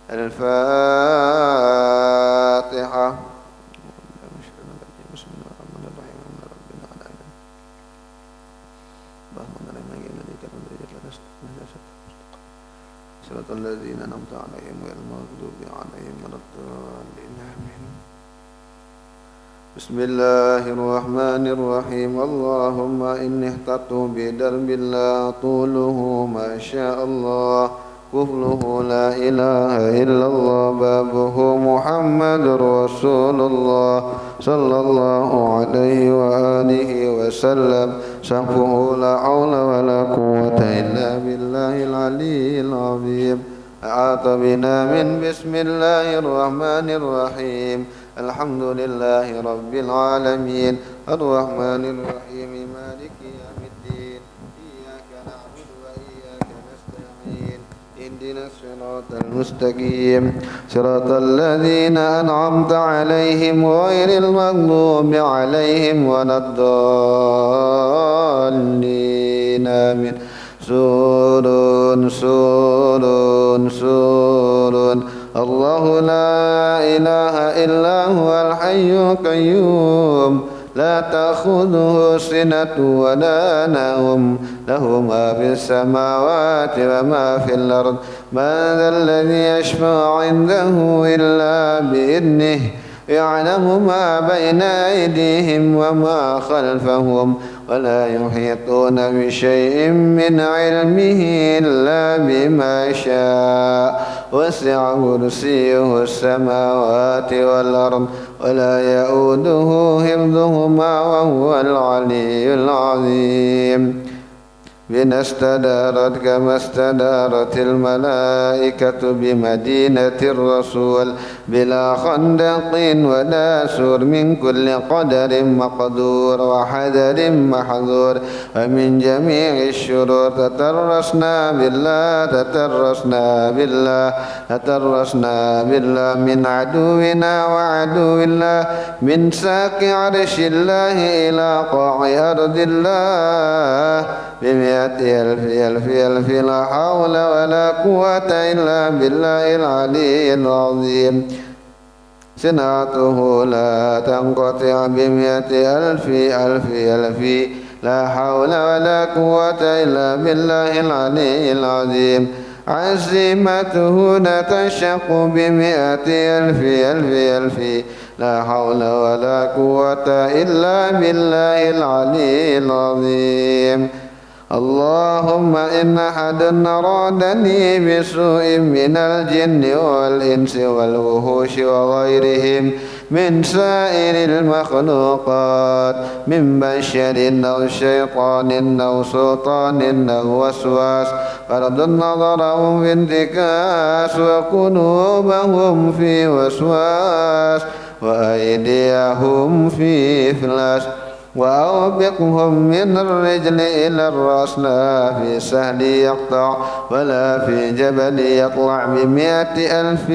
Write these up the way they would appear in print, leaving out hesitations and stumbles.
الفاتحة. بسم الله الرحمن الرحيم. صراط الذين أنعمت عليهم غير المغضوب عليهم ولا الضالين آمين. بسم الله الرحمن الرحيم. اللهم إني احتطت بدرب لا طوله ما شاء الله كفله لا إله إلا الله بابه محمد رسول الله صلى الله عليه وآله وسلم سقفه لا حول ولا قوة إلا بالله العلي العظيم. أعاط بنا من بسم الله الرحمن الرحيم. الحمد لله رب العالمين الرحمن الرحيم مالك يوم الدين إياك نعبد وإياك نستعين اهدنا الصراط المستقيم صراط الذين أنعمت عليهم غير المغضوب عليهم ولا الضالين آمين. سور سور سور الله لا إله إلا هو الحي القيوم لا تأخذه سنة ولا نوم له ما في السماوات وما في الأرض من ذا الذي يشفع عنده إلا بإذنه يعلم ما بين أيديهم وما خلفهم ولا يحيطون بشيء من علمه إلا بما شاء وسع كرسيه السماوات والأرض ولا يؤوده حفظهما وهو العلي العظيم. بنا استدارت كما استدارت الملائكة بمدينة الرسول بلا خندق ولا سور من كل قدر مقدور وحذر محذور ومن جميع الشرور تترسنا بالله من عدونا وعدو الله من ساق عرش الله إلى قاع أرض الله بمئة ألف لا حول ولا قوة إلا بالله العلي العظيم. صنعته لا تنقطع بمئة ألف لا حول ولا قوة إلا بالله العلي العظيم. عزيمته نتشق بمئة ألف لا حول ولا قوة إلا بالله العلي العظيم. اللهم إن أحد أرادني بسوء من الجن والإنس والوحوش وغيرهم من سائر المخلوقات من بشر أو شيطان أو سلطان أو وسواس فرد نظرهم في انتكاس وقلوبهم في وسواس وأيديهم في إفلاس وأوبقهم من الرجل إلى الرأس لا في سهل يقطع ولا في جبل يطلع بمئة ألف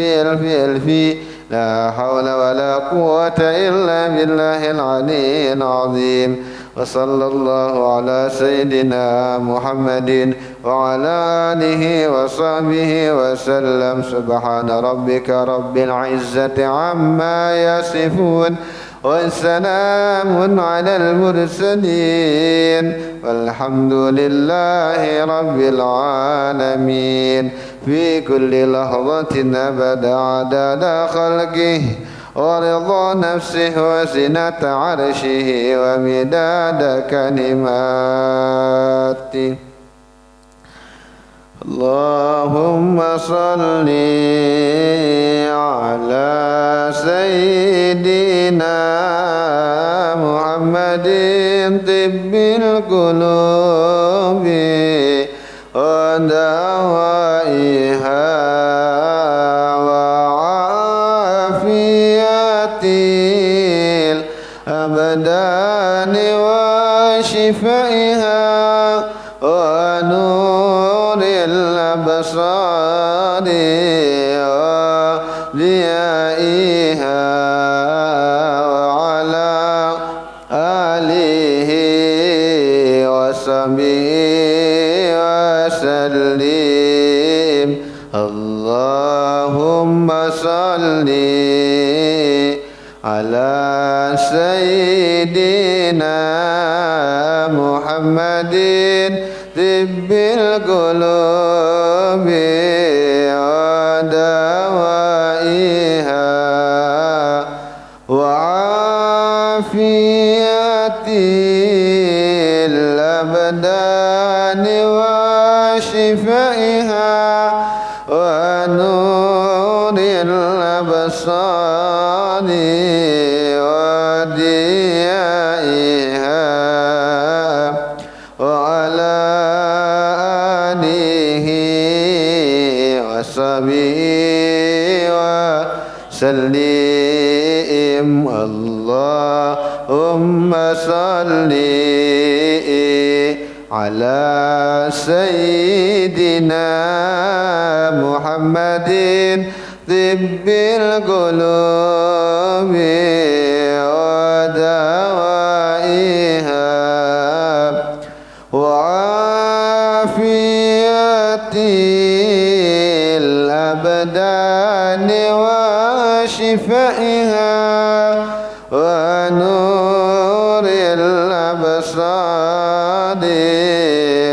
لا حول ولا قوة إلا بالله العلي العظيم. وصلى الله على سيدنا محمد وعلى آله وصحبه وسلم. سبحان ربك رب العزة عما يصفون والسلام على المرسلين والحمد لله رب العالمين. في كل لحظة أبدا عدد خلقه ورضا نفسه وزنة عرشه ومداد كلماته. اللهم صل على سيدنا محمد طب القلوب ودوائها وعافية الأبدان وشفائها ونور الأبصار وليائها وعلى آله وصحبه Allahumma salli ala sayyidina Muhammadin tibbil qulubi wa dawaiha wa afiyatil abdani wa shifaiha wa nuril absari wa diyaiha wa ala alihi wa sahbihi wa sallim. Allahumma salli ala sayyidina Muhammadin tibbil qulubi wa dawaiha wa afiyatil abdani wa shifaiha wa nuril absari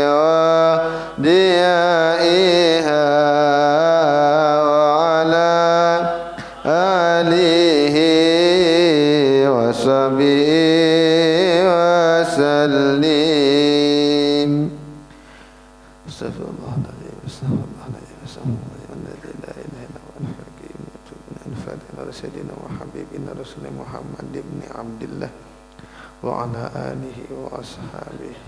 wa diyaiha wa ala alihi wa sahbihi wa sallim. Astaghfirullahaladzim, astaghfirullahaladzim, astaghfirullahaladzim, la ilaha illa huwal hakim. Al-Fatihah ala sayyidina wa habibina rasulina Muhammad ibn Abdillah wa ala alihi wa ashabihi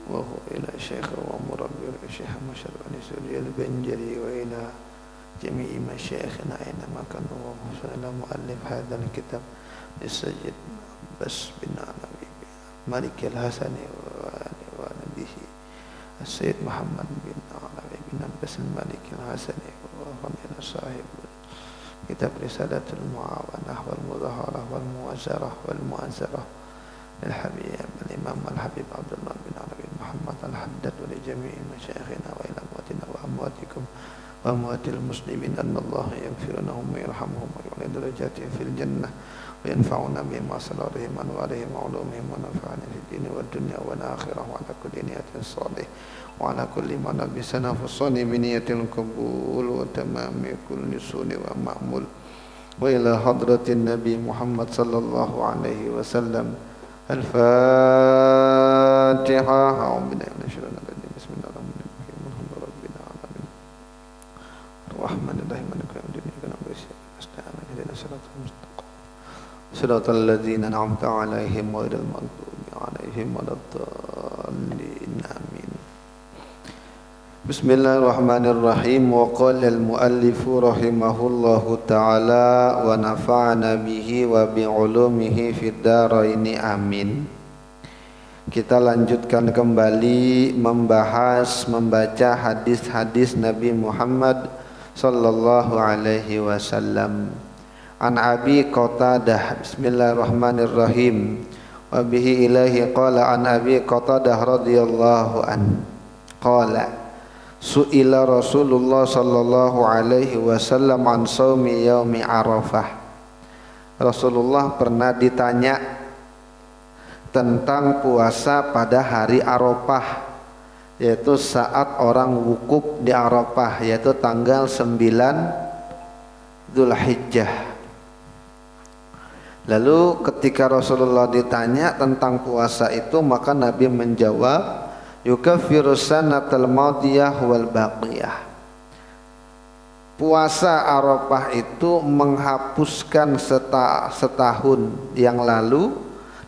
wa huwa ila syekh wa murabbi syekh masyarani sudiyal banjari wa ila jami'i masyayikhina aina makanu wa sallallahu muallif hadzal kitab as-sayyid Abbas bin Alawi Malik al-Hasani wa nabihi as-sayyid Muhammad bin Alawi bin Abbas al-Malik al-Hasani wa fadila sahib kitab Risalatul Muawanah wal Mudaharah wal Muwazarah wal Mu'azarah al-Habib al-Imam al-Habib Abdullah bin Alawi Muhammad al-Haddad wa li jami'i masyayikhina wa ila amwatina wa amwatikum wa amwatil muslimin anna Allah yaghfirunahum wa yarhamuhum wa yu'li darajatihim fil jannah wa yanfa'una bima salarihim anwarihim wa ulumihim wa nafa'ana fid dini wad dunya wal akhirah wa ala kulli niyatin salih wa ala kulli ma labisana fasani bi niyatil qabul wa tamami kulli sunni wa ma'mul wa ila hadratin nabi Muhammad sallallahu alaihi wasallam. Al-Fatihah. A'udzu billahi minasyaitonir rajim. Bismillahirrahmanirrahim. Alhamdulillahi rabbil alamin. Ar-Rahmanir-Rahim. Maliki yaumiddin. Iyyaka na'budu wa iyyaka nasta'in. Ihdinas siratal mustaqim. Siratal ladzina an'amta 'alaihim ghairil maghdubi 'alaihim waladdallin. Amin. Bismillahirrahmanirrahim. Wa qala al-muallifu rahimahullahu ta'ala wa nafa'ana bihi wa bi'ulumihi fid dharaini amin. Kita lanjutkan kembali membaca hadis-hadis Nabi Muhammad sallallahu alaihi wasallam. An Abi Qatadah, bismillahirrahmanirrahim. Wa bihi ilaihi qala an Abi Qatadah radhiyallahu an. Qala su'ila Rasulullah sallallahu alaihi wasallam an shaumi yaumi Arafah. Rasulullah pernah ditanya tentang puasa pada hari Arafah, yaitu saat orang wukuf di Arafah, yaitu tanggal 9 Dzulhijjah. Lalu ketika Rasulullah ditanya tentang puasa itu, maka Nabi menjawab, yukaffiru sanatal madiyah wal baqiyah. Puasa Arafah itu menghapuskan setahun yang lalu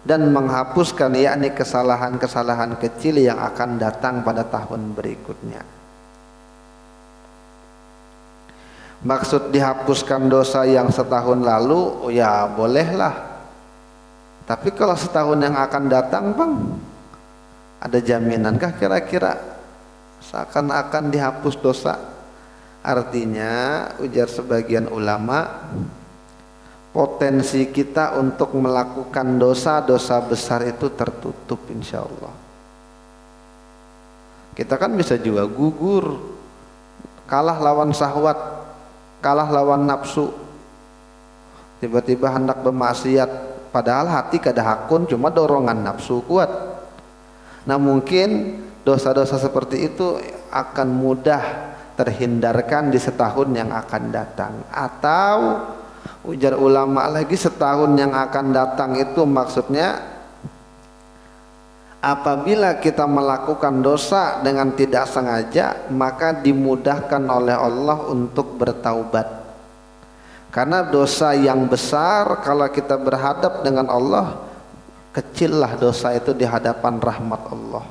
dan menghapuskan yakni kesalahan-kesalahan kecil yang akan datang pada tahun berikutnya. Maksud dihapuskan dosa yang setahun lalu, ya bolehlah. Tapi kalau setahun yang akan datang, Bang, ada jaminankah kira-kira seakan-akan dihapus dosa? Artinya, ujar sebagian ulama, potensi kita untuk melakukan dosa-dosa besar itu tertutup insya Allah. Kita kan bisa juga gugur kalah lawan syahwat, kalah lawan nafsu, tiba-tiba hendak bermaksiat, padahal hati kada hakun, cuma dorongan nafsu kuat. Nah mungkin dosa-dosa seperti itu akan mudah terhindarkan di setahun yang akan datang. Atau ujar ulama lagi, setahun yang akan datang itu maksudnya apabila kita melakukan dosa dengan tidak sengaja, maka dimudahkan oleh Allah untuk bertaubat. Karena dosa yang besar kalau kita berhadap dengan Allah, kecillah dosa itu di hadapan rahmat Allah.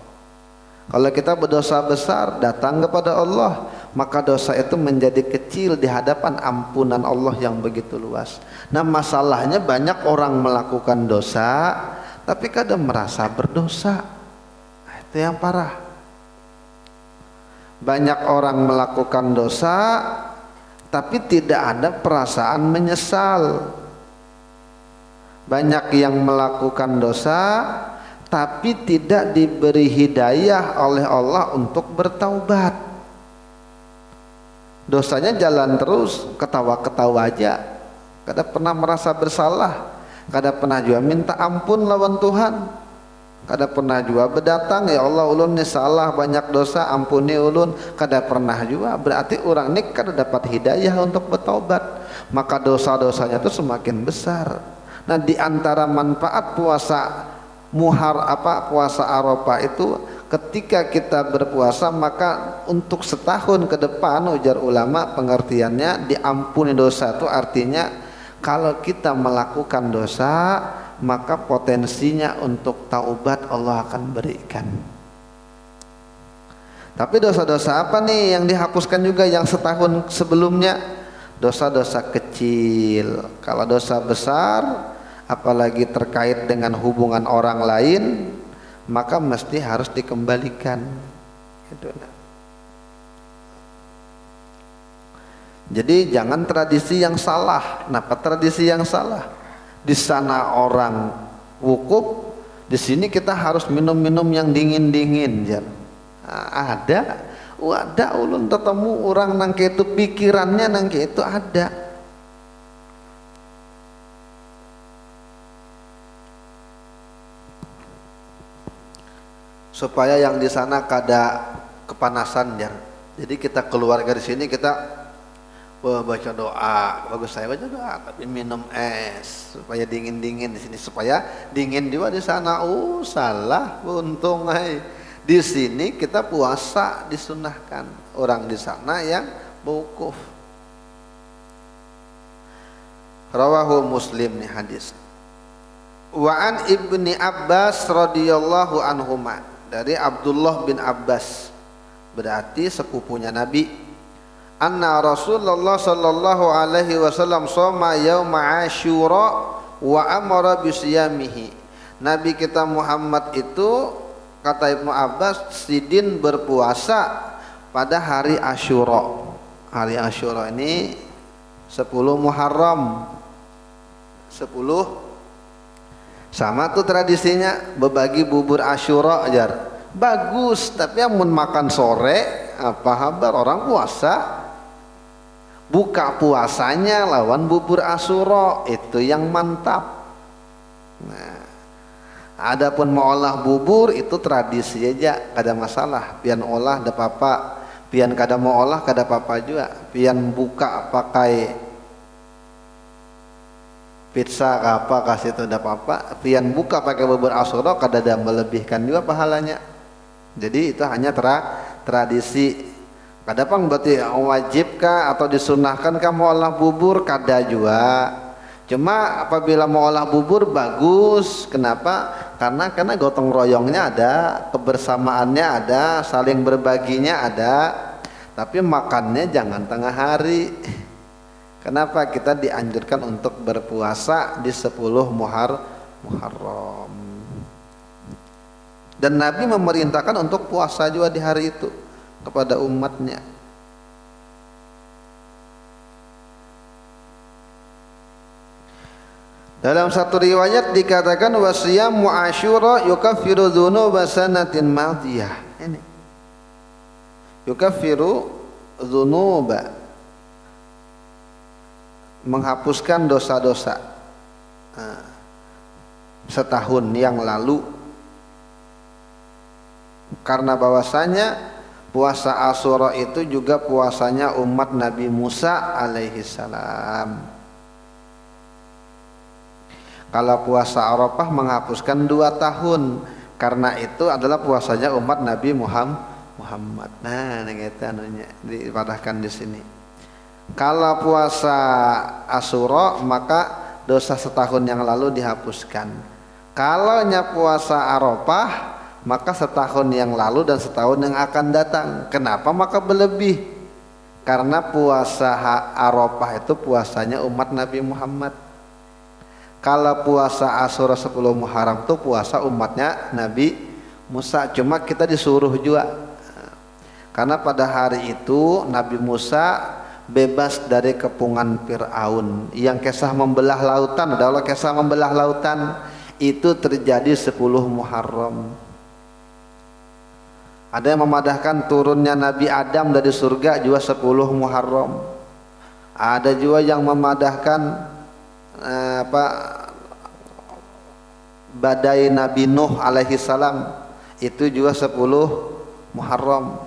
Kalau kita berdosa besar datang kepada Allah, maka dosa itu menjadi kecil di hadapan ampunan Allah yang begitu luas. Nah masalahnya banyak orang melakukan dosa tapi kadang merasa berdosa. Nah, itu yang parah. Banyak orang melakukan dosa tapi tidak ada perasaan menyesal. Banyak yang melakukan dosa tapi tidak diberi hidayah oleh Allah untuk bertaubat. Dosanya jalan terus, ketawa-ketawa aja, kada pernah merasa bersalah, kada pernah juga minta ampun lawan Tuhan, kada pernah juga berdatang, ya Allah ulun ni salah banyak dosa, ampuni ulun, kada pernah juga. Berarti orang ini kada dapat hidayah untuk bertaubat, maka dosa-dosanya itu semakin besar. Nah di antara manfaat puasa puasa Arafah itu, ketika kita berpuasa maka untuk setahun ke depan, ujar ulama pengertiannya diampuni dosa itu artinya kalau kita melakukan dosa maka potensinya untuk taubat Allah akan berikan. Tapi dosa-dosa apa nih yang dihapuskan juga yang setahun sebelumnya? Dosa-dosa kecil. Kalau dosa besar apalagi terkait dengan hubungan orang lain, maka mesti harus dikembalikan. Jadi jangan tradisi yang salah. Kenapa tradisi yang salah? Di sana orang wukuf, di sini kita harus minum-minum yang dingin-dingin. Ada ulun ketemu orang nangke itu pikirannya nangke itu ada. Supaya yang di sana kada kepanasan ya. Jadi kita keluarga di sini kita baca doa, bagus saya baca doa tapi minum es supaya dingin-dingin di sini, supaya dingin juga di sana. Salah, untung di sini kita puasa disunahkan, orang di sana yang wukuf. Rawahu Muslim nih hadis. Wa an Ibni Abbas radhiyallahu anhuma, dari Abdullah bin Abbas, berarti sepupunya Nabi, anna Rasulullah sallallahu alaihi wasallam shoma yauma Asyura wa amara bisiyamihi. Nabi kita Muhammad itu, kata Ibnu Abbas, sidin berpuasa pada hari Asyura. Hari Asyura ini 10 Muharram, 10 sama tuh tradisinya berbagi bubur Asyura ajar. Bagus, tapi yang mau makan sore apa kabar orang puasa? Buka puasanya lawan bubur Asyura, itu yang mantap. Nah, adapun mau olah bubur itu tradisi aja, kada masalah. Pian olah ada apa-apa, pian kada mau olah kada apa-apa juga. Pian buka pakai pizza apa kasih itu ada apa-apa, pian buka pakai bubur Asyura kada ada melebihkan juga pahalanya. Jadi itu hanya tradisi. Kadang berarti wajib kah atau disunahkan kah mau olah bubur, kada juga. Cuma apabila mau olah bubur bagus. Kenapa? Karena gotong royongnya ada, kebersamaannya ada, saling berbaginya ada. Tapi makannya jangan tengah hari. Kenapa? Kita dianjurkan untuk berpuasa di 10 Muharram. Dan Nabi memerintahkan untuk puasa juga di hari itu kepada umatnya. Dalam satu riwayat dikatakan wasiyamu Asyura yukaffiru dzunuba sanatin madiyah. Ini yukaffiru dzunuba, menghapuskan dosa-dosa setahun yang lalu, karena bahwasanya puasa Asyura itu juga puasanya umat Nabi Musa alaihi salam. Kalau puasa Arafah menghapuskan 2 tahun, karena itu adalah puasanya umat Nabi Muhammad. Nah, gitu anunya dipadahkan di sini. Kalau puasa Asyura maka dosa setahun yang lalu dihapuskan. Kalau puasa Arafah maka setahun yang lalu dan setahun yang akan datang. Kenapa maka berlebih? Karena puasa Arafah itu puasanya umat Nabi Muhammad. Kalau puasa Asyura 10 Muharram itu puasa umatnya Nabi Musa. Cuma kita disuruh juga, karena pada hari itu Nabi Musa bebas dari kepungan Fir'aun yang kisah membelah lautan. Adalah kisah membelah lautan itu terjadi 10 Muharram. Ada yang memadahkan turunnya Nabi Adam dari surga juga 10 Muharram. Ada juga yang memadahkan badai Nabi Nuh alaihi salam itu juga 10 Muharram.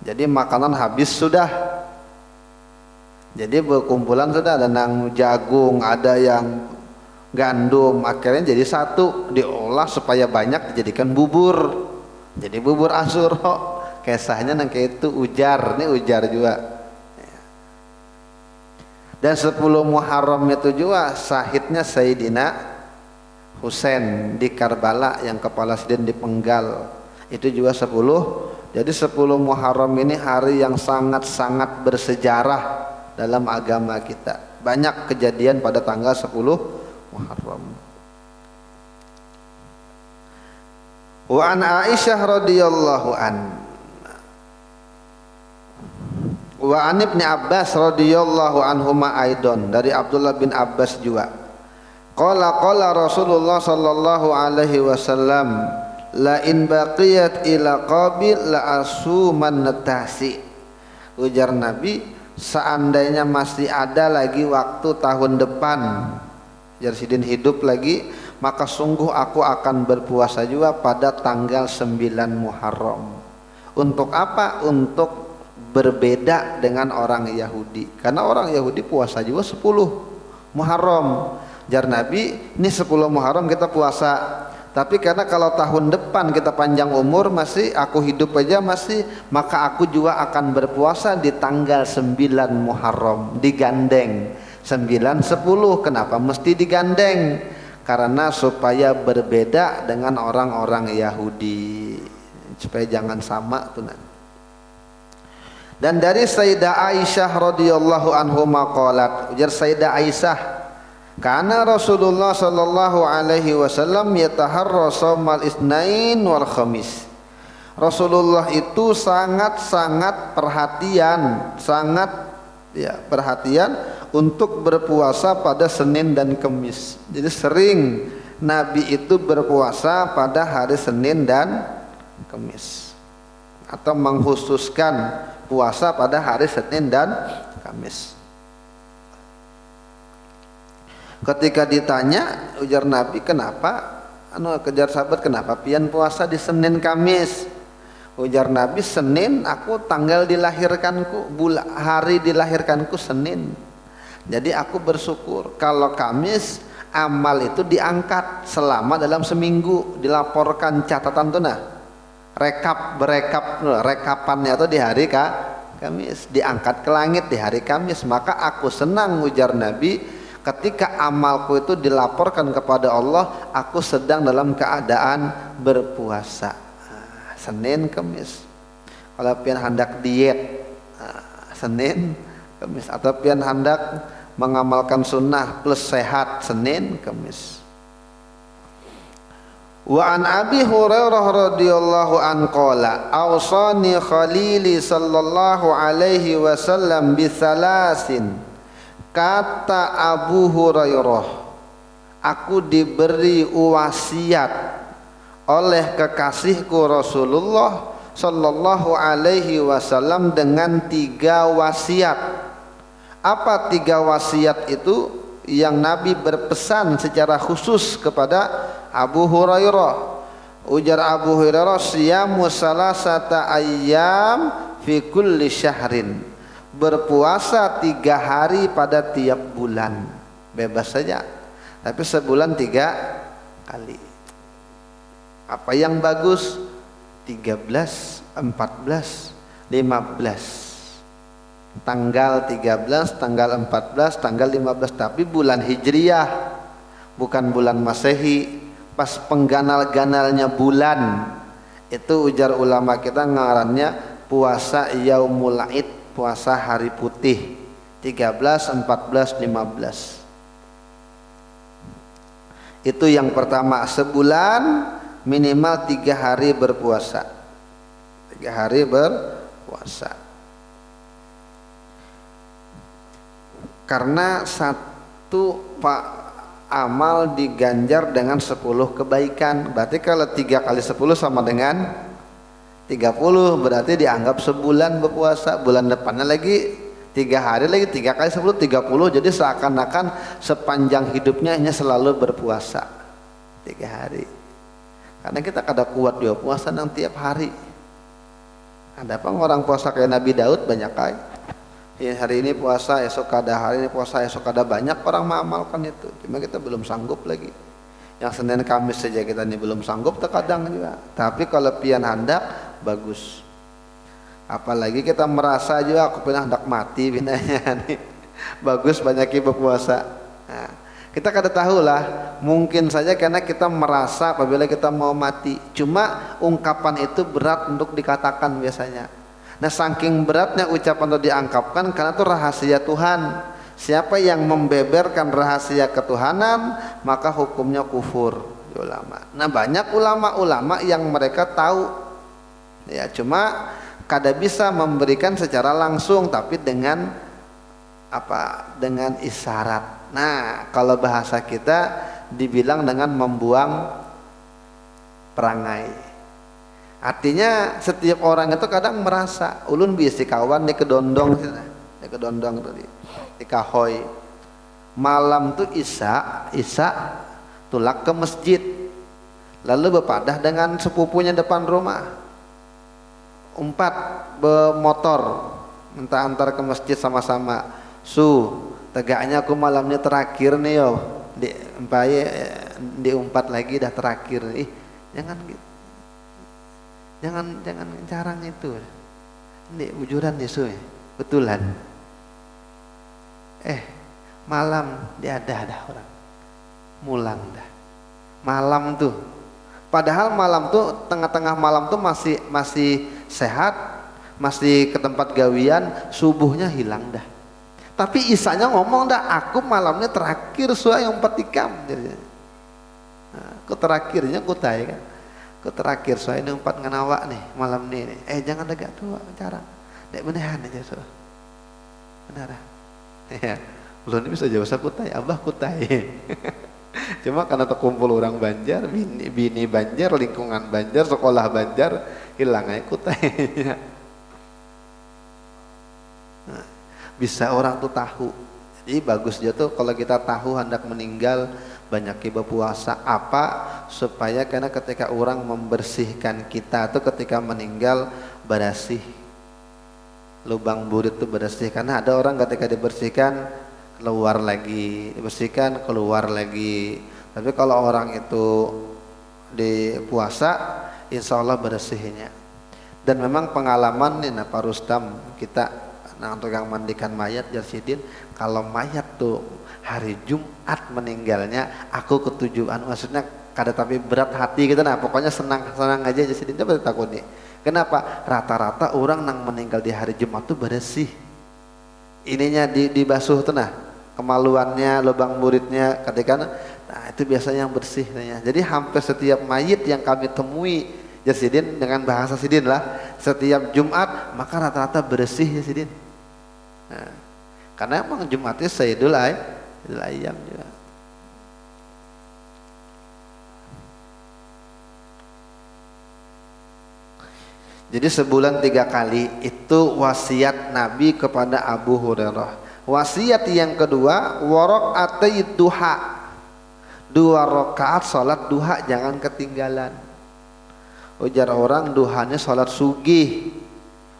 Jadi makanan habis sudah. Jadi berkumpulan sudah, ada yang jagung, ada yang gandum, akhirnya jadi satu, diolah supaya banyak dijadikan bubur. Jadi bubur Asyura. Kisahnya nang kayak itu ujar, ini ujar juga. Dan 10 Muharram itu juga syahidnya Sayyidina Husain di Karbala yang kepala sidin dipenggal. Itu juga 10. Jadi 10 Muharram ini hari yang sangat-sangat bersejarah dalam agama kita. Banyak kejadian pada tanggal 10 Muharram. Wa an Aisyah radhiyallahu an wa an Ibnu Abbas radhiyallahu anhuma aidon, dari Abdullah bin Abbas juga. Qala Rasulullah sallallahu alaihi wasallam, la in baqiyat ila qabil la asuman natasi. Ujar Nabi, seandainya masih ada lagi waktu tahun depan, Jarsidin hidup lagi, maka sungguh aku akan berpuasa juga pada tanggal 9 Muharram. Untuk apa? Untuk berbeda dengan orang Yahudi. Karena orang Yahudi puasa juga 10 Muharram. Jar Nabi, ini 10 Muharram kita puasa. Tapi karena kalau tahun depan kita panjang umur, masih aku hidup aja masih, maka aku juga akan berpuasa di tanggal 9 Muharram, digandeng 9 10. Kenapa mesti digandeng? Karena supaya berbeda dengan orang-orang Yahudi, supaya jangan sama tuh. Dan dari Sayyidah Aisyah radhiyallahu anhuma qalat, ujar Sayyidah Aisyah, karena Rasulullah sallallahu alaihi wasallam yataharra shaumal isnain wal khamis. Rasulullah itu sangat-sangat perhatian, perhatian untuk berpuasa pada Senin dan Kamis. Jadi sering Nabi itu berpuasa pada hari Senin dan Kamis, atau mengkhususkan puasa pada hari Senin dan Kamis. Ketika ditanya, ujar Nabi, kenapa? Kejar sahabat, kenapa pian puasa di Senin Kamis? Ujar Nabi, Senin aku tanggal dilahirkanku, hari dilahirkanku Senin. Jadi aku bersyukur. Kalau Kamis amal itu diangkat selama dalam seminggu, dilaporkan catatan tuh nah. Rekapannya itu di hari Kamis, diangkat ke langit di hari Kamis. Maka aku senang, ujar Nabi, ketika amalku itu dilaporkan kepada Allah, aku sedang dalam keadaan berpuasa. Senin Kamis. Kalau pian hendak diet, Senin Kamis, atau pian hendak mengamalkan sunnah plus sehat, Senin Kamis. Wa an Abi Hurairah radhiyallahu an qala awsani khalili sallallahu alaihi wasallam bi thalathin. Kata Abu Hurairah, aku diberi wasiat oleh kekasihku Rasulullah sallallahu alaihi wasallam dengan 3 wasiat. Apa 3 wasiat itu yang Nabi berpesan secara khusus kepada Abu Hurairah? Ujar Abu Hurairah, siyamu salasata ayyam fi kulli syahrin, berpuasa 3 hari pada tiap bulan, bebas saja, tapi sebulan 3 kali. Apa yang bagus? 13, 14, 15. Tanggal 13, tanggal 14, tanggal 15, tapi bulan Hijriyah, bukan bulan Masehi. Pas pengganal-ganalnya bulan itu ujar ulama kita ngarannya puasa Yaumul Id, puasa hari putih, 13, 14, 15. Itu yang pertama, sebulan minimal 3 hari berpuasa. 3 hari berpuasa. Karena satu amal diganjar dengan 10 kebaikan. Berarti kalau 3 kali 10 sama dengan 30, berarti dianggap sebulan berpuasa. Bulan depannya lagi 3 hari lagi, 3 kali 10 30. Jadi seakan-akan sepanjang hidupnya hanya selalu berpuasa 3 hari. Karena kita kada kuat dia puasa nang tiap hari. Ada apa orang puasa kayak Nabi Daud banyak kali. Ya, hari ini puasa, esok kada, hari ini puasa, esok kada, banyak orang mengamalkan itu. Cuma kita belum sanggup lagi. Yang Senin Kamis saja kita ini belum sanggup, terkadang juga. Tapi kalau pian hendak bagus. Apalagi kita merasa juga aku pernah hendak mati binanya nih. Bagus banyak berpuasa. Nah, kita kada tahu lah, mungkin saja karena kita merasa apabila kita mau mati. Cuma ungkapan itu berat untuk dikatakan biasanya. Nah, saking beratnya ucapan itu diangkapkan karena itu rahasia Tuhan. Siapa yang membeberkan rahasia ketuhanan maka hukumnya kufur, ulama. Nah, banyak ulama-ulama yang mereka tahu. Ya, cuma kada bisa memberikan secara langsung, tapi dengan apa? Dengan isyarat. Nah, kalau bahasa kita dibilang dengan membuang perangai. Artinya setiap orang itu kadang merasa ulun bisa kawan di kedondong tadi, di kahoy. Malam tuh isya tulak ke masjid, lalu berpadah dengan sepupunya depan rumah. 4 bermotor minta antar ke masjid sama-sama. Tegaknya aku malamnya terakhir nih yo, di 4 lagi dah terakhir. Jangan gitu. Jangan carang itu. Ini bujuran Yesus, betulan. Malam dia ada orang mulang dah. Malam tuh. Padahal malam tuh tengah-tengah malam tuh masih sehat, masih ke tempat gawian, subuhnya hilang dah. Tapi isanya ngomong dah, aku malamnya terakhir yang 4 ikam. Aku terakhirnya aku tanya kan. Terakhir soalnya 4 nganawak nih malam nih. Jangan degak tua cara. Dek beneran aja so. Benar. Ya. Belum ini bisa jawab kutai, abah kutai. Cuma karena terkumpul orang Banjar, bini Banjar, lingkungan Banjar, sekolah Banjar, hilang aja kutainya. Nah, bisa orang tuh tahu. Jadi bagus dia tuh kalau kita tahu hendak meninggal banyak berpuasa apa supaya karena ketika orang membersihkan kita tuh ketika meninggal bersih, lubang burit itu bersih. Karena ada orang ketika dibersihkan keluar lagi, dibersihkan keluar lagi. Tapi kalau orang itu dipuasa insya Allah bersihnya. Dan memang pengalaman nih Pak Rustam kita untuk yang mandikan mayat Jarsidin, kalau mayat tuh hari Jumat meninggalnya aku ketujuan, maksudnya kada tapi berat hati gitu. Nah pokoknya senang aja Jarsidin, coba takut nih. Kenapa? Rata-rata orang nang meninggal di hari Jumat tuh bersih. Ininya dibasuh tuh nah, kemaluannya, lubang muridnya ketika nah itu biasanya yang bersih nah. Jadi hampir setiap mayit yang kami temui Jarsidin dengan bahasa Sidin lah, setiap Jumat maka rata-rata bersih Jarsidin. Nah, karena emang Jumatnya Sayyidul Ayyam juga. Jadi sebulan 3 kali itu wasiat Nabi kepada Abu Hurairah. Wasiat yang kedua, waraqatai duha, 2 rakaat salat duha jangan ketinggalan. Ujar orang duhanya salat sugih.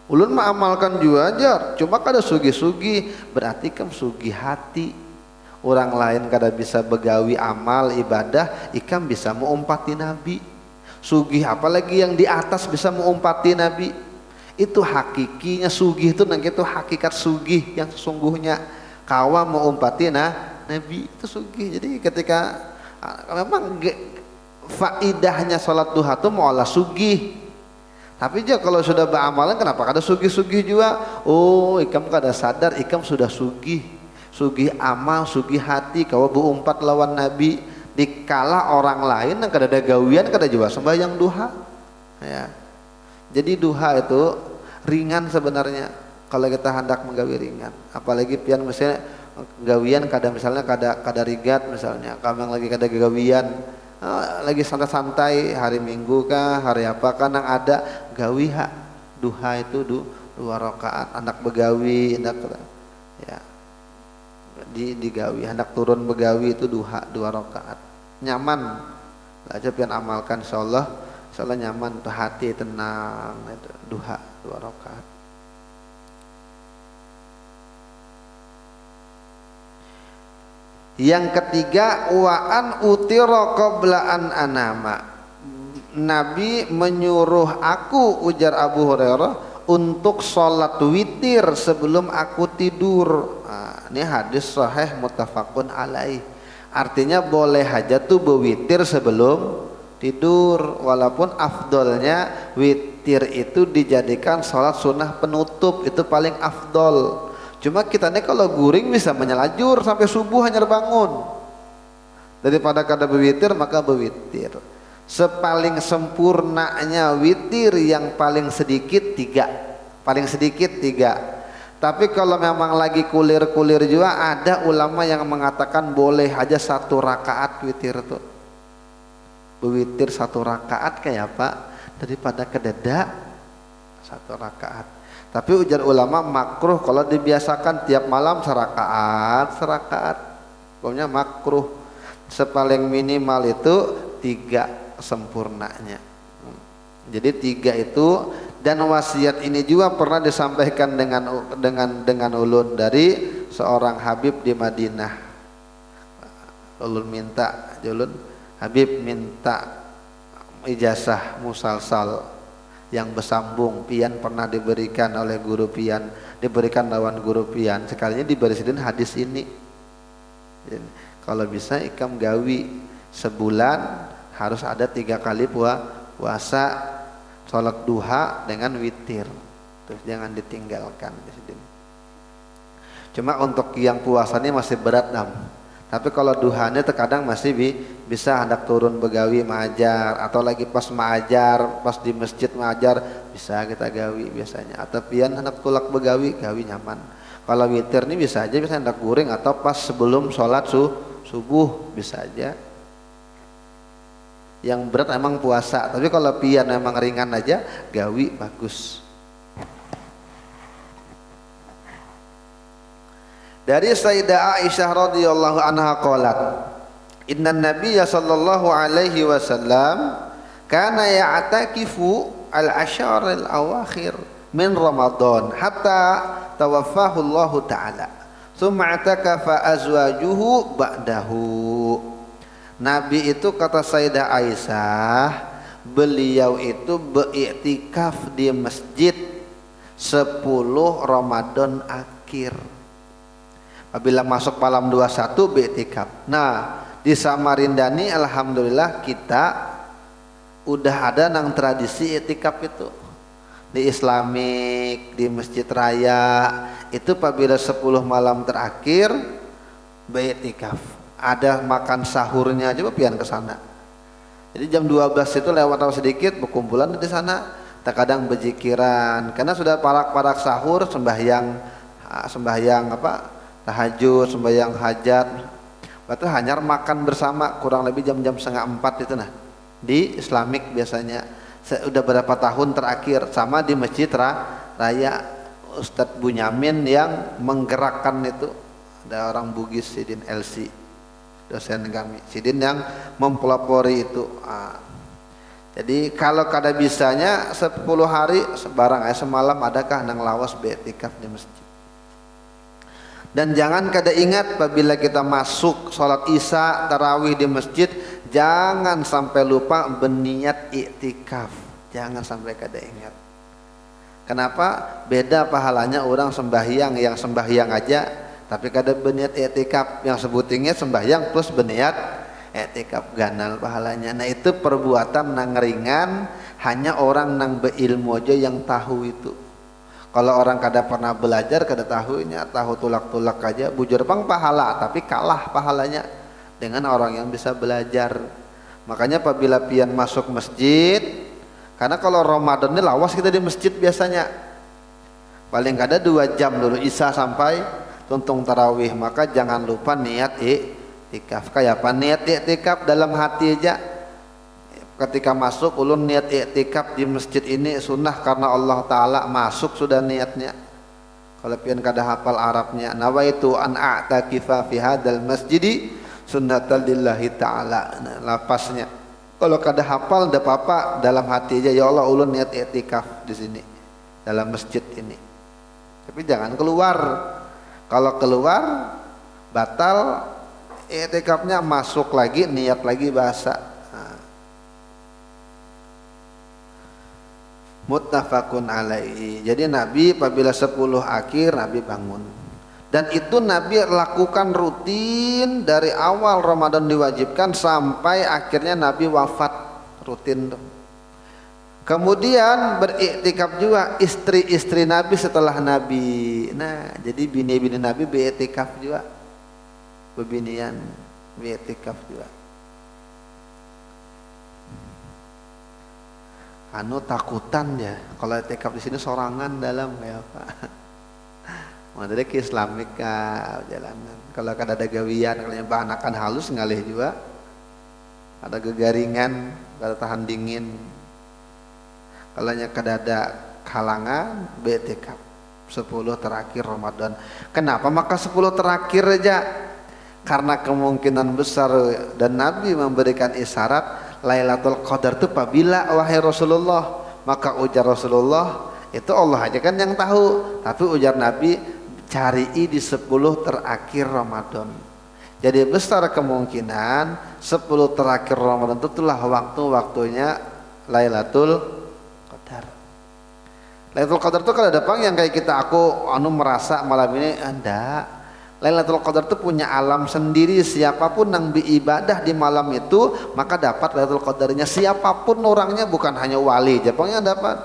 Ulun mah amalkan juga ajar, cuma kada sugih-sugih, berarti kan sugih hati. Orang lain kada bisa begawi amal ibadah, ikam bisa mengumpati Nabi. Sugih apalagi yang di atas bisa mengumpati Nabi. Itu hakikinya sugih itu, nang itu hakikat sugih yang sesungguhnya. Kawa mengumpati Nabi itu sugih. Jadi ketika memang faidahnya salat duha itu maulah sugih. Tapi juga kalau sudah beramalan kenapa kada sugih-sugih juga? Oh, ikam kada sadar ikam sudah sugih. Sugih amal, sugih hati, kau berumpat lawan Nabi dikala orang lain yang kada ada gawian kada juga sembahyang duha. Ya. Jadi duha itu ringan sebenarnya kalau kita hendak menggawi ringan. Apalagi pian misalnya gawian kada misalnya kada rigat misalnya, kamang lagi kada gawian. Lagi santai-santai hari Minggu kah hari apa kan yang ada gawi duha itu 2 rakaat anak begawi hendak ya digawi hendak turun begawi itu duha 2 rakaat nyaman aja pian amalkan insyaallah nyaman tuh hati tenang itu duha 2 rakaat. Yang ketiga, waan utira qabla an anama. Nabi menyuruh aku, ujar Abu Hurairah, untuk sholat witir sebelum aku tidur. Nah, ini hadis sahih muttafaqun alaih. Artinya boleh aja tuh berwitir sebelum tidur, walaupun afdolnya witir itu dijadikan sholat sunnah penutup, itu paling afdol. Cuma kita nih kalau guring bisa menyelajur sampai subuh hanya bangun. Daripada kada berwitir maka berwitir. Sepaling sempurnanya witir yang paling sedikit 3. Paling sedikit 3. Tapi kalau memang lagi kulir-kulir juga ada ulama yang mengatakan boleh aja 1 rakaat witir tuh. Berwitir 1 rakaat kayak apa? Daripada kededa 1 rakaat. Tapi ujar ulama makruh kalau dibiasakan tiap malam serakaat. Pokoknya makruh. Sepaling minimal itu 3 sempurnanya. Jadi 3 itu, dan wasiat ini juga pernah disampaikan dengan ulun dari seorang Habib di Madinah. Ulun minta, Habib minta ijazah musalsal yang bersambung, pian pernah diberikan oleh guru pian, diberikan lawan guru pian, sekalinya diberisiin hadis ini. Jadi, kalau bisa ikam gawi sebulan harus ada 3 kali puasa sholat duha dengan witir, terus jangan ditinggalkan. Cuma untuk yang puasanya masih berat tapi kalau duhanya terkadang masih bisa hendak turun begawi mengajar, atau lagi pas mengajar, pas di masjid mengajar bisa kita gawi biasanya, atau pian hendak tulak begawi gawi nyaman. Kalau witir ini bisa aja, bisa hendak guring atau pas sebelum sholat subuh bisa aja. Yang berat emang puasa, tapi kalau pian emang ringan aja gawi bagus. Dari Sayyidah Aisyah radhiyallahu anha qalat, inna nabiyya sallallahu alaihi wasallam kana ya'takifu al-ashar al-awakhir min Ramadan hatta tawaffahu Allah taala. Tsumma atakafa azwajuhu ba'dahu. Nabi itu kata Sayyidah Aisyah, beliau itu beriktikaf di masjid 10 Ramadan akhir. Apabila masuk malam 21 beriktikaf. Nah, di Samarinda ini alhamdulillah kita udah ada nang tradisi iktikaf itu. Di Islamik, di Masjid Raya itu apabila 10 malam terakhir beriktikaf. Ada makan sahurnya, coba pian ke sana. Jadi jam 12 itu lewat atau sedikit berkumpulan di sana. Terkadang berzikiran karena sudah parak-parak sahur, sembahyang tahajud, sembahyang hajat. Berarti hanya makan bersama kurang lebih jam-jam 3:30 itu di Islamik biasanya Udah berapa tahun terakhir, sama di Masjid Raya Ustadz Bunyamin yang menggerakkan itu. Ada orang Bugis Sidin LC, dosen kami Sidin yang mempelopori itu. Jadi kalau kada bisanya 10 hari sebarang semalam adakah nang lawas betikaf di masjid. Dan jangan kada ingat apabila kita masuk sholat isya tarawih di masjid, jangan sampai lupa berniat iktikaf. Jangan sampai kada ingat. Kenapa? Beda pahalanya orang sembahyang yang sembahyang aja tapi kada berniat iktikaf, yang sebutingnya sembahyang plus berniat iktikaf ganal pahalanya. Nah itu perbuatan nang ringan, hanya orang nang beilmu aja yang tahu itu. Kalau orang kada pernah belajar, kada tahunya, tahu tulak-tulak aja, bujur bang pahala, tapi kalah pahalanya dengan orang yang bisa belajar. Makanya apabila pian masuk masjid, karena kalau Ramadan ini lawas kita di masjid biasanya, paling kada 2 jam dulu isya sampai tuntung tarawih, maka jangan lupa niat iktikaf. Kayak apa niat iktikaf dalam hati aja. Ketika masuk ulun niat iktikaf di masjid ini sunnah karena Allah Ta'ala, masuk sudah niatnya. Kalau pian kada hafal Arabnya, nawaitu an a'takifa fi hadzal masjidi sunnatan lillahi ta'ala. Nah, lapasnya kalau kada hafal ndak apa-apa, dalam hati aja, ya Allah ulun niat iktikaf di sini dalam masjid ini. Tapi jangan keluar. Kalau keluar batal iktikafnya, masuk lagi niat lagi bahasa. Muttafaqun alaihi. Jadi Nabi apabila 10 akhir Nabi bangun. Dan itu Nabi lakukan rutin dari awal Ramadan diwajibkan sampai akhirnya Nabi wafat, rutin. Kemudian beriktikaf juga istri-istri Nabi setelah Nabi. Nah, jadi bini-bini Nabi beriktikaf juga. Bebinian beriktikaf juga. Takutan ya kalau iktikaf di sini sorangan dalam kayak apa. Modalnya ke Islamik jalanan. Kalau kada ada gawian, kalau yang bahanakan halus ngalih juga. Ada gegaringan, kada tahan dingin. Kalau yang kada ada halangan, iktikaf 10 terakhir Ramadan. Kenapa maka 10 terakhir aja? Karena kemungkinan besar dan Nabi memberikan isyarat Lailatul Qadar itu apabila wahai Rasulullah, maka ujar Rasulullah itu Allah aja kan yang tahu, tapi ujar Nabi cari di 10 terakhir Ramadan. Jadi besar kemungkinan 10 terakhir Ramadan itulah waktu-waktunya Lailatul Qadar. Lailatul Qadar itu kalau ada yang kayak kita aku merasa malam ini anda. Lailatul Qadar itu punya alam sendiri. Siapapun yang beribadah di malam itu maka dapat Lailatul Qadarnya. Siapapun orangnya, bukan hanya wali Jepangnya dapat,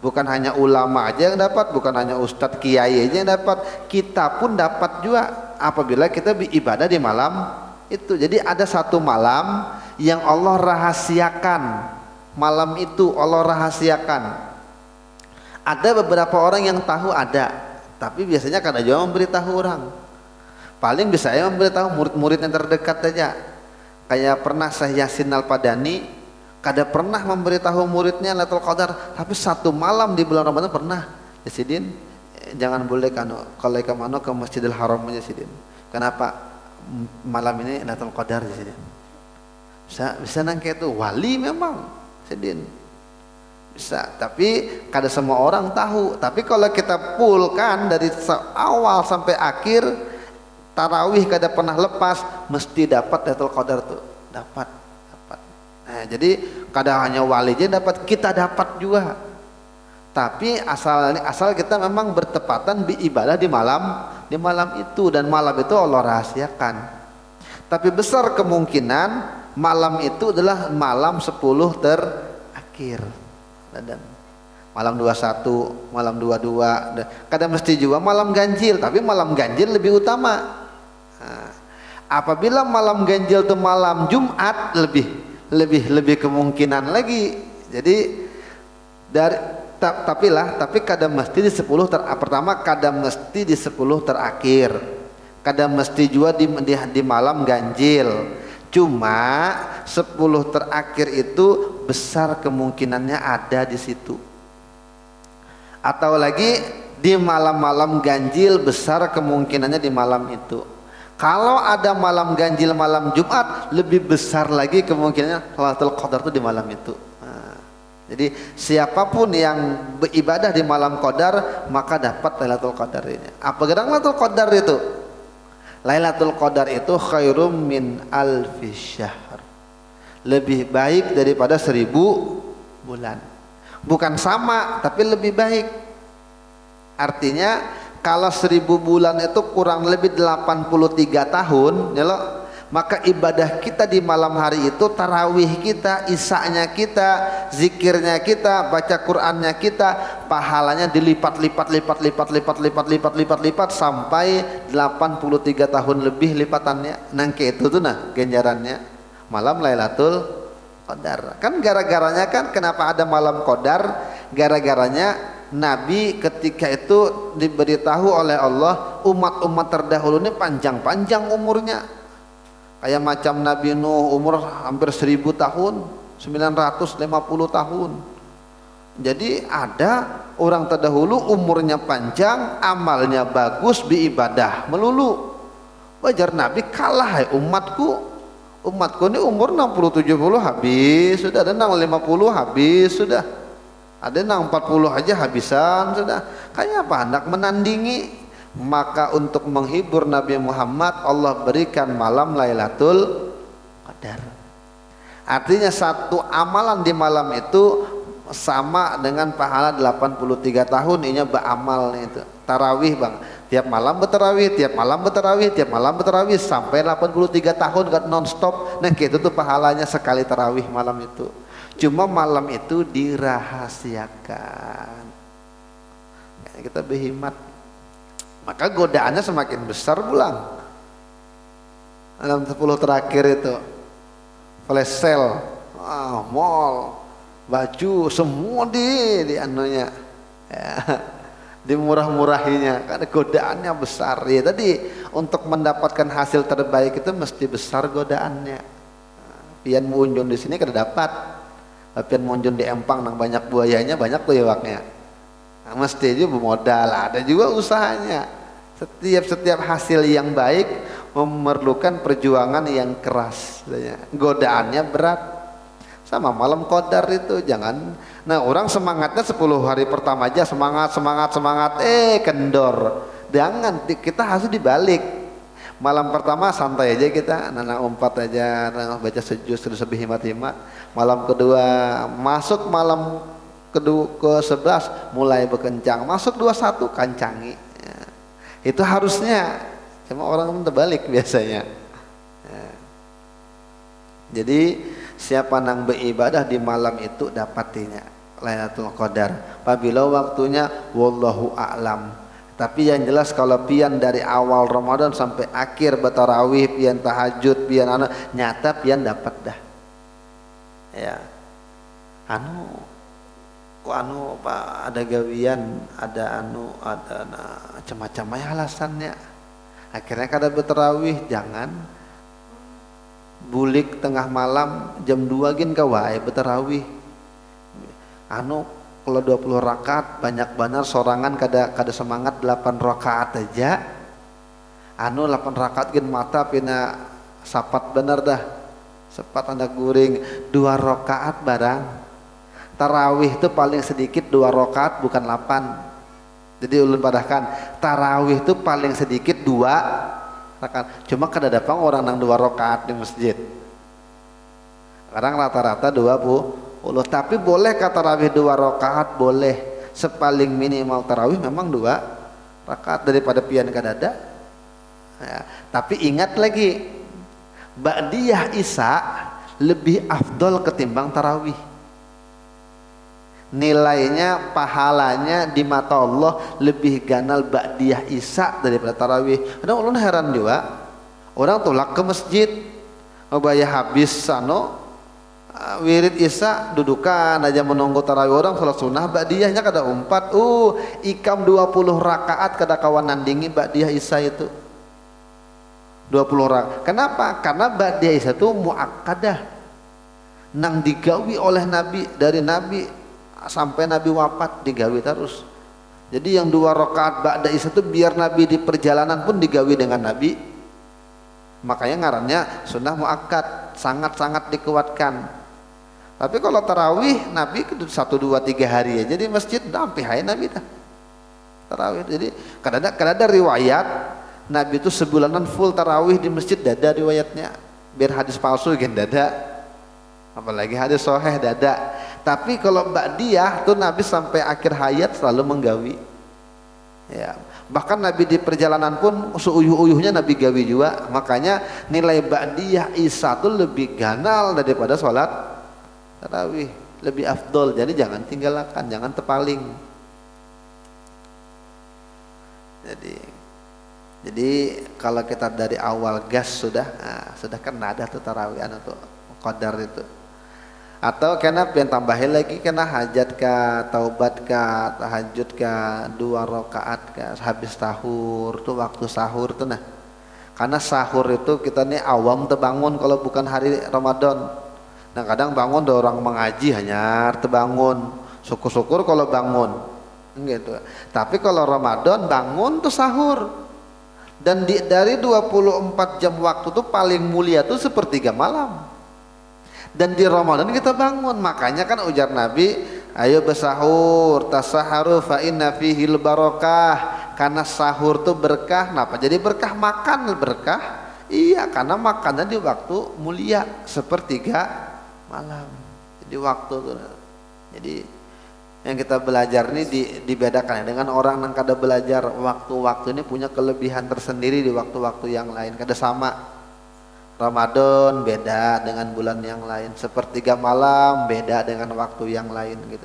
bukan hanya ulama aja yang dapat, bukan hanya ustadz kiai aja yang dapat. Kita pun dapat juga apabila kita beribadah di malam itu. Jadi ada satu malam yang Allah rahasiakan. Malam itu Allah rahasiakan. Ada beberapa orang yang tahu ada, tapi biasanya kada juga memberitahu orang. Paling bisa ya memberitahu murid-murid yang terdekat aja. Kayak pernah Syekh Yasin Al-Padani kada pernah memberitahu muridnya Lailatul Qadar, tapi satu malam di bulan Ramadan pernah. Ya Sidin, jangan boleh kalau ke Masjidil Haram aja Sidin. Kenapa? Malam ini Lailatul Qadar ya Sidin. Bisa nangke itu wali memang Sidin. Bisa, tapi kada semua orang tahu. Tapi kalau kita fullkan dari awal sampai akhir tarawih kada pernah lepas, mesti dapat Lailatul Qadar tuh, dapat. Nah, jadi kada hanya wali aja dapat, kita dapat juga. Tapi asal kita memang bertepatan beribadah di malam itu, dan malam itu Allah rahasiakan. Tapi besar kemungkinan malam itu adalah malam 10 terakhir. Dan malam 21, malam 22, kadang mesti juga malam ganjil, tapi malam ganjil lebih utama. Nah, apabila malam ganjil itu malam Jumat, lebih kemungkinan lagi. Jadi tapi kadang mesti di 10 pertama, kadang mesti di 10 terakhir, kadang mesti juga di malam ganjil. Cuma 10 terakhir itu besar kemungkinannya ada di situ. Atau lagi di malam-malam ganjil besar kemungkinannya di malam itu. Kalau ada malam ganjil malam Jumat, lebih besar lagi kemungkinannya Lailatul Qadar itu di malam itu. Jadi siapapun yang beribadah di malam Qadar maka dapat Lailatul Qadar ini. Apa gerang Lailatul Qadar itu? Lailatul Qadar itu khairum min alfi syahr. Lebih baik daripada 1000 bulan. Bukan sama, tapi lebih baik. Artinya kalau 1000 bulan itu kurang lebih 83 tahun, ya loh. Maka ibadah kita di malam hari itu, tarawih kita, isya-nya kita, zikirnya kita, baca Qur'annya kita, pahalanya dilipat sampai 83 tahun lebih lipatannya. Nangke itu tuh nah ganjarannya malam Lailatul Qadar. Kan gara-garanya kan kenapa ada malam Qadar? Gara-garanya Nabi ketika itu diberitahu oleh Allah umat-umat terdahulu ini panjang-panjang umurnya. Kayak macam Nabi Nuh umur hampir 1000 tahun, 950 tahun. Jadi ada orang terdahulu umurnya panjang, amalnya bagus, beribadah melulu. Wajar Nabi kalah umatku. Umatku ini umur 60-70 habis, sudah ada 50 habis, sudah. Ada 40 aja habisan, sudah. Kayak apa hendak menandingi? Maka untuk menghibur Nabi Muhammad Allah berikan malam Lailatul Qadar. Artinya satu amalan di malam itu sama dengan pahala 83 tahun ini beramal itu. Tarawih bang, tiap malam bertarawih, tiap malam bertarawih, tiap malam bertarawih sampai 83 tahun kan non stop. Nah gitu tuh pahalanya sekali tarawih malam itu. Cuma malam itu dirahasiakan. Kita berhemat. Maka godaannya semakin besar pulang. Dalam 10 terakhir itu flash sale, mall, baju semua di anunya, ya, dimurah-murahinya. Karena godaannya besar. Ya tadi untuk mendapatkan hasil terbaik itu mesti besar godaannya. Pian munjun di sini kada dapat. Pian munjun di Empang nang banyak buayanya, banyak lewaknya. Nah, mesti juga bermodal, ada juga usahanya. Setiap hasil yang baik memerlukan perjuangan yang keras. Godaannya berat. Sama malam Qadar itu jangan. Nah orang semangatnya 10 hari pertama aja semangat, kendor. Jangan, kita harus dibalik. Malam pertama santai aja kita, nana umpat aja, baca sejus terus lebih himat-himat. Malam kedua masuk malam kedua ke 11 mulai berkencang, masuk 21 kancangi ya. Itu harusnya, cuma orang terbalik biasanya ya. Jadi siapa nang beribadah di malam itu dapatinya Lailatul Qadar apabila waktunya wallahu a'lam. Tapi yang jelas kalau pian dari awal Ramadan sampai akhir bertarawih, pian tahajud, pian nyata pian dapat dah ya. Pak ada gawian, ada macam-macam ya alasannya. Akhirnya kada bertarawih, jangan bulik tengah malam jam 2 gin kawai bertarawih. Kalau 20 rakaat banyak benar sorangan kada semangat 8 rakaat aja. 8 rakaat gin mata pina sapat benar dah. Sepat anda guring 2 rakaat barang. Tarawih itu paling sedikit 2 rakaat bukan 8. Jadi ulun padahkan tarawih itu paling sedikit 2 rakaat. Cuma kada datang orang nang 2 rakaat di masjid. Kadang rata-rata 20. Tapi boleh kata tarawih 2 rakaat boleh. Sepaling minimal tarawih memang 2 rakaat daripada pian kadada. Ya, tapi ingat lagi ba'diyah isya lebih afdol ketimbang tarawih. Nilainya, pahalanya di mata Allah lebih ganal ba'diyah isya daripada tarawih. Kadang ulun heran juga, orang tolak ke masjid, ngebaya habis wirid isya dudukan aja menunggu tarawih, orang salat sunnah ba'diyahnya kada umpat. Ikam 20 rakaat kada kawan nandingi ba'diyah isya itu 20 rakaat. Kenapa? Karena ba'diyah isya itu muakkadah. nang digawi oleh Nabi dari Nabi sampai Nabi wafat digawi terus. Jadi yang 2 rakaat ba'da isya itu biar Nabi di perjalanan pun digawi dengan Nabi. Makanya ngarannya sunnah muakkad, sangat-sangat dikuatkan. Tapi kalau tarawih Nabi 1 2 3 hari aja di masjid udah sampai hai Nabi dah. Tarawih. Jadi kadang ada riwayat Nabi itu sebulanan full tarawih di masjid, dada riwayatnya. Biar hadis palsu gen dada. Apalagi hadis sahih dada. Tapi kalau ba'diyah tuh Nabi sampai akhir hayat selalu menggawi. Ya, bahkan Nabi di perjalanan pun seuyuh-uyuhnya Nabi gawi juga. Makanya nilai ba'diyah isya tuh lebih ganal daripada sholat tarawih, lebih afdol. Jadi jangan tinggalkan, jangan terpaling. Jadi kalau kita dari awal gas sudah kena ada tuh tarawih tuh qadar itu. Atau kena pian tambahin lagi kena hajat ka, taubat ka, tahajud ka, 2 rakaat ka habis sahur tuh waktu sahur tuh nah. Karena sahur itu kita nih awam terbangun kalau bukan hari Ramadan. Nah kadang bangun ada orang mengaji hanya terbangun. Syukur-syukur kalau bangun. Gitu. Tapi kalau Ramadan bangun tuh sahur. Dan dari 24 jam waktu tuh paling mulia tuh sepertiga malam. Dan di Ramadan kita bangun, makanya kan ujar Nabi, ayo bersahur, tasaharu fa inna fihil barakah, karena sahur tuh berkah. Kenapa jadi berkah? Makan berkah. Iya, karena makannya di waktu mulia sepertiga malam. Jadi waktu tuh. Jadi yang kita belajar ini dibedakan dengan orang yang kada belajar. Waktu-waktu ini punya kelebihan tersendiri di waktu-waktu yang lain. Kada sama. Ramadan beda dengan bulan yang lain, sepertiga malam beda dengan waktu yang lain gitu.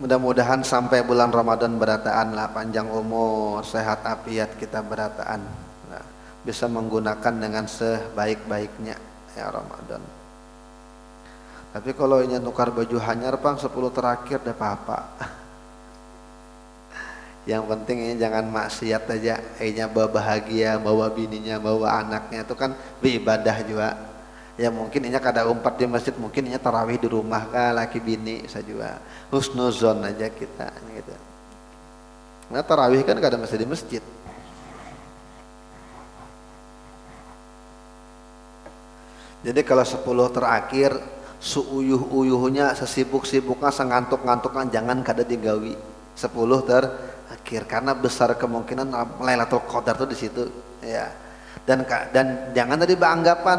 Mudah-mudahan sampai bulan Ramadan berataan lah, panjang umur, sehat afiat kita berataan. Nah, bisa menggunakan dengan sebaik-baiknya ya Ramadan. Tapi kalau ini tukar baju hanyar pang 10 terakhir dah apa-apa. Yang penting ini jangan maksiat aja, ini bawa bahagia, bawa bininya, bawa anaknya, itu kan beribadah juga. Ya mungkin ini kada umpat di masjid, mungkin ini tarawih di rumah kah laki bini saja. Husnuzon aja kita gitu. Nah tarawih kan kada mesti di masjid. Jadi kalau 10 terakhir seuyuh-uyuhnya, sesibuk-sibuknya, sengantuk-ngantuknya jangan kada digawi. 10 terakhir karena besar kemungkinan Lailatul Qadar tuh di situ ya. Dan jangan tadi beranggapan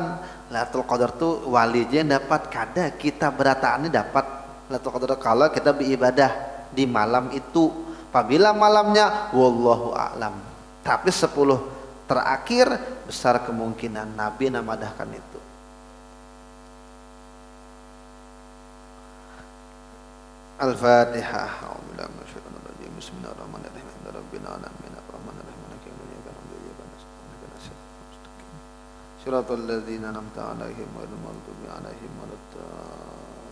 Lailatul Qadar tuh wali aja yang dapat, kada kita berataan ini dapat Lailatul Qadar kalau kita beribadah di malam itu. Apabila malamnya wallahu a'lam. Tapi 10 terakhir besar kemungkinan Nabi namadahkan itu. Al-Fatihah. Bismillahirrahmanirrahim. Rabbil alamin arrahmanirrahim maliki yaumiddin iyyaka na'budu wa iyyaka nasta'in ihdinas siratal ladzina an'amta 'alaihim ghairil maghdubi 'alaihim waladdallin.